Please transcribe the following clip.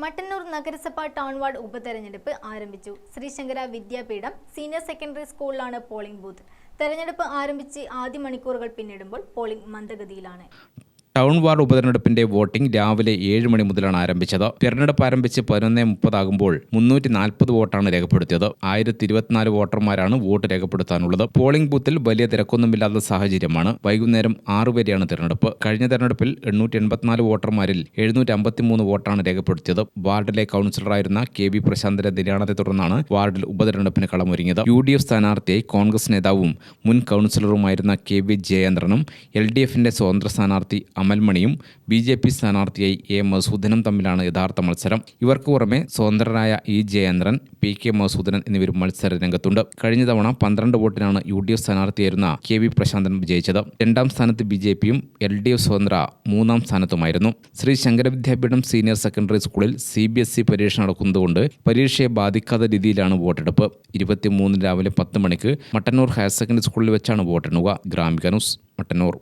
മട്ടന്നൂർ നഗരസഭ town ward ഉപതെരഞ്ഞെടുപ്പ് ആരംഭിച്ചു. ശ്രീശങ്കര വിദ്യാപീഠം സീനിയർ സെക്കൻഡറി സ്കൂളിലാണ് പോളിംഗ് ബൂത്ത്. തെരഞ്ഞെടുപ്പ് ആരംഭിച്ച് ആദ്യ മണിക്കൂറുകൾ പിന്നിടുമ്പോൾ പോളിംഗ് മന്ദഗതിയിലാണ്. ടൗൺ വാർഡ് ഉപതെരഞ്ഞെടുപ്പിന്റെ വോട്ടിംഗ് രാവിലെ 7 മണി മുതലാണ് ആരംഭിച്ചത്. തെരഞ്ഞെടുപ്പ് ആരംഭിച്ച് 11:30 ആകുമ്പോൾ 340 വോട്ടാണ് രേഖപ്പെടുത്തിയത്. 1024 വോട്ടർമാരാണ് വോട്ട് രേഖപ്പെടുത്താനുള്ളത്. പോളിംഗ് ബൂത്തിൽ വലിയ തിരക്കൊന്നുമില്ലാത്ത സാഹചര്യമാണ്. വൈകുന്നേരം 6 വരെയാണ് തെരഞ്ഞെടുപ്പ്. കഴിഞ്ഞ തെരഞ്ഞെടുപ്പിൽ 884 വോട്ടർമാരിൽ 753 വോട്ടാണ് രേഖപ്പെടുത്തിയത്. വാർഡിലെ കൗൺസിലറായിരുന്ന കെ വി പ്രശാന്തിന്റെ നിര്യാണത്തെ തുടർന്നാണ് വാർഡിൽ ഉപതെരഞ്ഞെടുപ്പിന് കളമൊരുങ്ങിയത്. UDF സ്ഥാനാർത്ഥിയായി കോൺഗ്രസ് നേതാവും മുൻ കൗൺസിലറുമായിരുന്ന കെ വി ജയേന്ദ്രനും LDFന്റെ സ്വതന്ത്ര സ്ഥാനാർത്ഥി അമൽമണിയും BJP സ്ഥാനാർത്ഥിയായി A മസൂദനും തമ്മിലാണ് യഥാർത്ഥ മത്സരം. ഇവർക്ക് പുറമെ സ്വതന്ത്രരായ E ജയേന്ദ്രൻ, PK മസൂദനൻ എന്നിവരും മത്സര രംഗത്തുണ്ട്. കഴിഞ്ഞ തവണ 12 വോട്ടിനാണ് UDF സ്ഥാനാർത്ഥിയായിരുന്ന കെ വി പ്രശാന്തൻ വിജയിച്ചത്. 2ാം സ്ഥാനത്ത് BJPയും LDF സ്വതന്ത്ര 3ാം സ്ഥാനത്തുമായിരുന്നു. ശ്രീ ശങ്കര വിദ്യാപീഠം സീനിയർ സെക്കൻഡറി സ്കൂളിൽ CBSE പരീക്ഷ നടക്കുന്നതുകൊണ്ട് പരീക്ഷയെ ബാധിക്കാത്ത രീതിയിലാണ് വോട്ടെടുപ്പ്. 23 രാവിലെ 10 മണിക്ക് മട്ടന്നൂർ ഹയർ സെക്കൻഡറി സ്കൂളിൽ വെച്ചാണ് വോട്ടെണ്ണുക. ഗ്രാമിക ന്യൂസ്, മട്ടന്നൂർ.